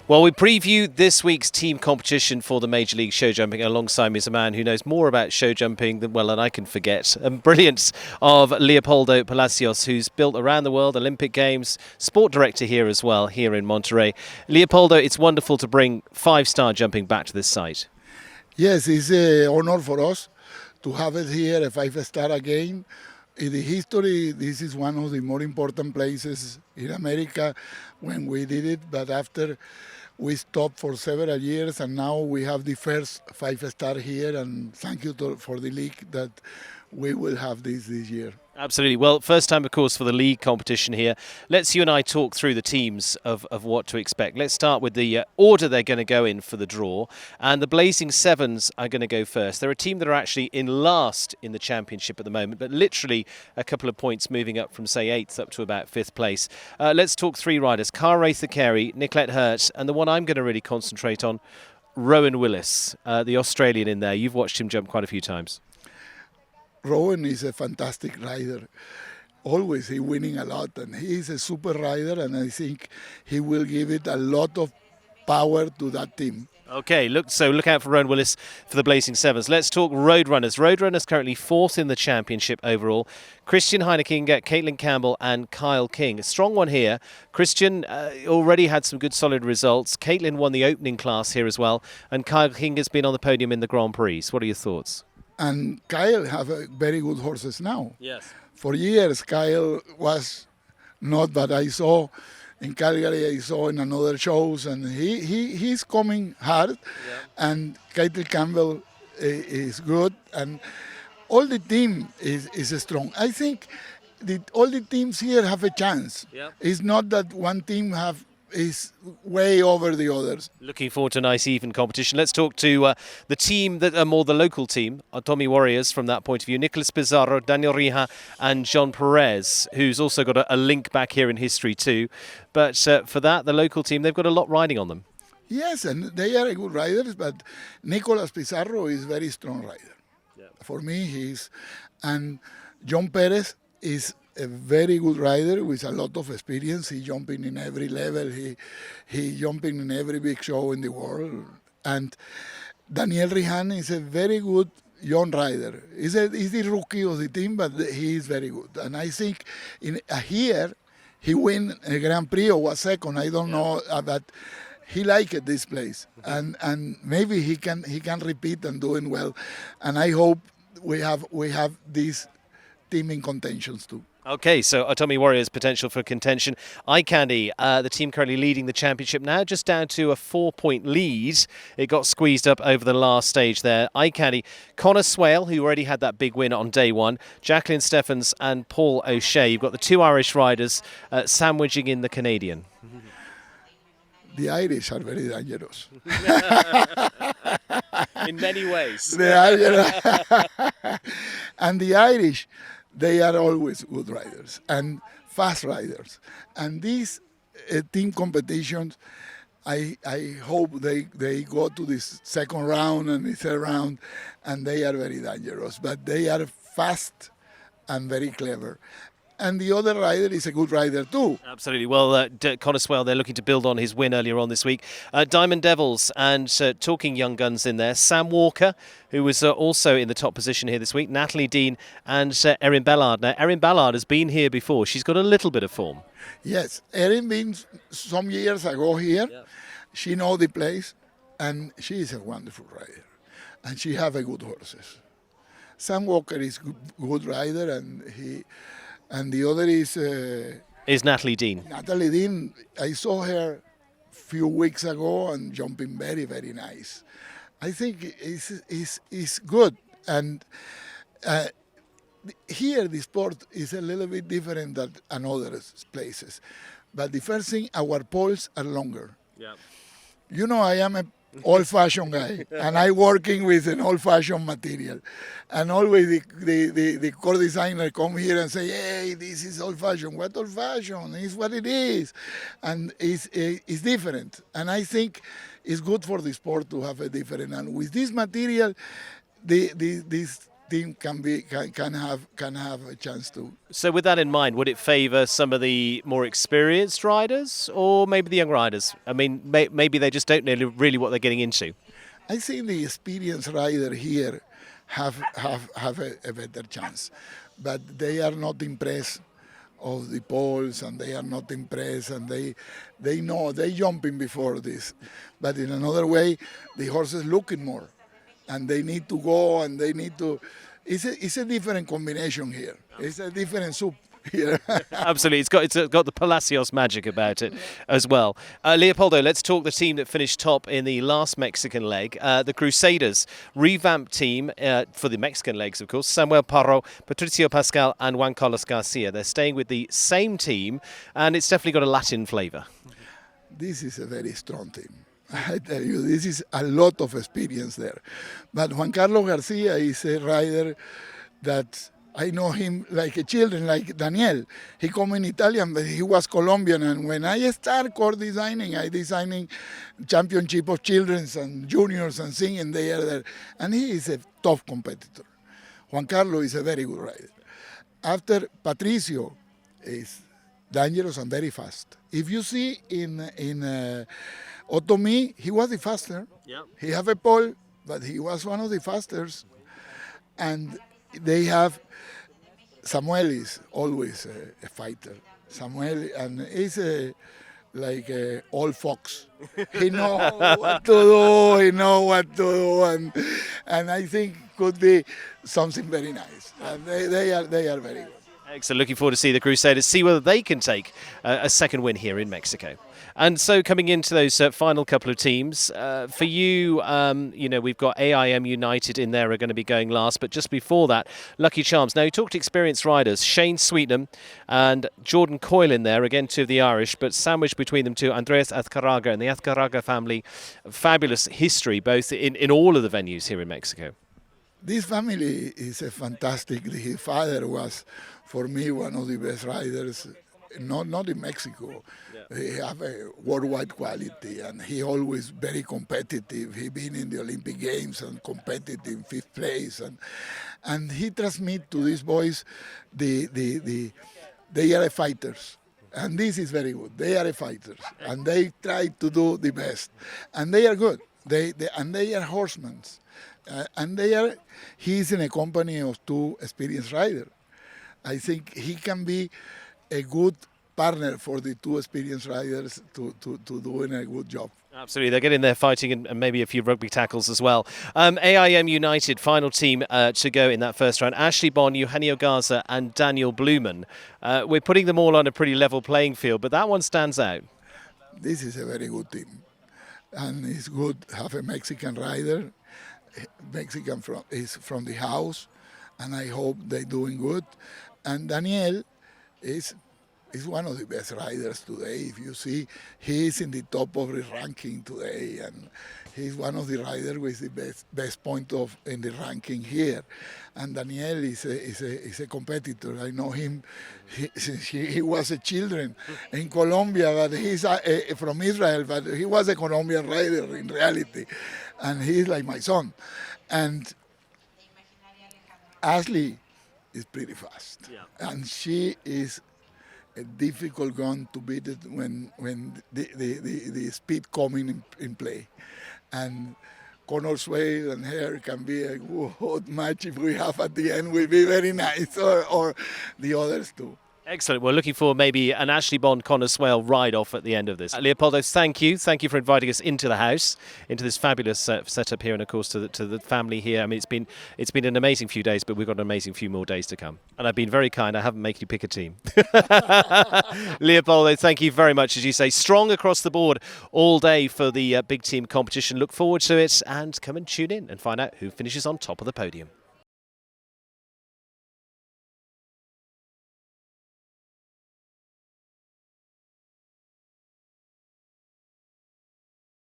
Well, we preview this week's team competition for the Major League Show Jumping. Alongside me is a man who knows more about show jumping than I can forget. Brilliance of Leopoldo Palacios, who's built around the world, Olympic Games, sport director here as well, here in Monterrey. Leopoldo, it's wonderful to bring five-star jumping back to this site. Yes, it's an honor for us to have it here, a five-star again. In the history, this is one of the more important places in America when we did it, but after we stopped for several years, and now we have the first five-star here, and thank you for the league that we will have this year. Absolutely. Well, first time, of course, for the league competition here. Let's you and I talk through the teams of what to expect. Let's start with the order they're going to go in for the draw. And the Blazing Sevens are going to go first. They're a team that are actually in last in the championship at the moment, but literally a couple of points moving up from, say, 8th up to about 5th place. Let's talk three riders. Cara Carey, Nicolette Hurt, and the one I'm going to really concentrate on, Rowan Willis, the Australian in there. You've watched him jump quite a few times. Rowan is a fantastic rider. Always he winning a lot, and he is a super rider, and I think he will give it a lot of power to that team. Okay, look out for Rowan Willis for the Blazing Sevens. Let's talk Roadrunners. Roadrunners currently 4th in the championship overall. Christian Heineking, Caitlin Campbell and Kyle King. A strong one here. Christian already had some good solid results. Caitlin won the opening class here as well. And Kyle King has been on the podium in the Grand Prix. What are your thoughts? And Kyle have very good horses now. Yes. For years, Kyle was not, but I saw in Calgary, I saw in another shows, and he's coming hard. Yeah. And Caitlin Campbell is good, and all the team is strong. I think all the teams here have a chance. Yeah. It's not that one team is way over the others. Looking forward to a nice even competition. Let's talk to the team that are more the local team, Tommy Warriors from that point of view. Nicolas Pizarro, Daniel Rija and John Perez, who's also got a link back here in history too. But for that, the local team, they've got a lot riding on them. Yes, and they are good riders, but Nicolas Pizarro is a very strong rider. Yeah. For me, and John Perez is a very good rider with a lot of experience. He jumping in every level. He jumping in every big show in the world. And Daniel Rihan is a very good young rider. He's the rookie of the team, but he is very good. And I think in here he win a Grand Prix or was second. I don't know, but he liked this place, and maybe he can repeat and doing well. And I hope we have this team in contentions too. Okay, so Tommy Warriors potential for contention. Eye Candy, the team currently leading the championship now, just down to a 4-point lead. It got squeezed up over the last stage there. Eye Candy, Connor Swale, who already had that big win on day one, Jacqueline Stephens and Paul O'Shea. You've got the two Irish riders sandwiching in the Canadian. The Irish are very dangerous. In many ways. And the Irish, they are always good riders and fast riders. And these team competitions, I hope they go to this second round and the third round, and they are very dangerous. But they are fast and very clever. And the other rider is a good rider too. Absolutely. Well, Connor Swale, they're looking to build on his win earlier on this week. Diamond Devils and talking young guns in there. Sam Walker, who was also in the top position here this week. Natalie Dean and Erin Ballard. Now, Erin Ballard has been here before. She's got a little bit of form. Yes. Erin been some years ago here. Yeah. She knows the place, and she is a wonderful rider. And she have a good horses. Sam Walker is good rider, and the other is Natalie Dean. Natalie Dean, I saw her a few weeks ago and jumping very, very nice. I think it's good. And here the sport is a little bit different than in other places. But the first thing, our poles are longer. Yeah. You know, I am a old-fashioned guy, and I working with an old-fashioned material. And always the core designer come here and say, hey, this is old-fashioned. What old-fashioned? It's what it is. And it's different. And I think it's good for the sport to have a different. And with this material, this team can have a chance to. So with that in mind, would it favour some of the more experienced riders or maybe the young riders? I mean, maybe they just don't know really what they're getting into. I think the experienced rider here have a better chance, but they are not impressed of the poles, and they are not impressed, and they know they jumping before this, but in another way, the horses looking more, and they need to go, and they need to. It's a different combination here. It's a different soup here. Absolutely, it's got the Palacios magic about it as well. Leopoldo, let's talk the team that finished top in the last Mexican leg. The Crusaders, revamped team for the Mexican legs, of course. Samuel Parro, Patricio Pascal, and Juan Carlos Garcia. They're staying with the same team, and it's definitely got a Latin flavour. This is a very strong team. I tell you, this is a lot of experience there. But Juan Carlos Garcia is a rider that I know him like a children, like Daniel. He come in Italian, but he was Colombian. And when I start core designing, I designing championship of children's and juniors and singing there. And he is a tough competitor. Juan Carlos is a very good rider. After Patricio is dangerous and very fast. If you see in Otomi, he was the faster. Yep. He have a pole, but he was one of the fastest. And they have Samuel is always a fighter. Samuel, and he's like an old fox. He knows what to do. He knows what to do, and I think could be something very nice. And they are very good. Excellent. Looking forward to see the Crusaders, see whether they can take a second win here in Mexico. And so coming into those final couple of teams, for you, we've got AIM United in there are going to be going last, but just before that, Lucky Charms. Now, you talked experienced riders, Shane Sweetnam and Jordan Coyle in there, again, two of the Irish, but sandwiched between them two, Andres Azcárraga and the Azcárraga family. Fabulous history, both in all of the venues here in Mexico. This family is a fantastic. His father was, for me, one of the best riders, not in Mexico. Yeah. He have a worldwide quality, and he always very competitive. He been in the Olympic Games and competitive, 5th place, and he transmit to these boys they are fighters. And this is very good. They are fighters, and they try to do the best, and they are good. They are horsemen. He's in a company of two experienced riders. I think he can be a good partner for the two experienced riders to doing a good job. Absolutely, they're getting there fighting and maybe a few rugby tackles as well. AIM United, final team to go in that first round. Ashley Bond, Eugenio Garza and Daniel Blumen. We're putting them all on a pretty level playing field, but that one stands out. This is a very good team. And it's good to have a Mexican rider. Mexican is from the house, and I hope they're doing good. And Daniel is one of the best riders today. If you see, he's in the top of the ranking today, and he's one of the riders with the best point in the ranking here. And Daniel is a competitor. I know him since he was a children in Colombia, but he's from Israel, but he was a Colombian rider in reality, and he's like my son. And Ashley is pretty fast, yeah. And she is a difficult gun to beat it when the speed coming in play. And Connor Swale and her can be a good match if we have at the end. Will be very nice, or the others too. Excellent. We're looking for maybe an Ashley Bond Connor Swale ride-off at the end of this. Leopoldo, thank you. Thank you for inviting us into the house, into this fabulous setup here, and of course to the family here. I mean, it's been an amazing few days, but we've got an amazing few more days to come. And I've been very kind. I haven't made you pick a team. Leopoldo, thank you very much. As you say, strong across the board all day for the big team competition. Look forward to it, and come and tune in and find out who finishes on top of the podium.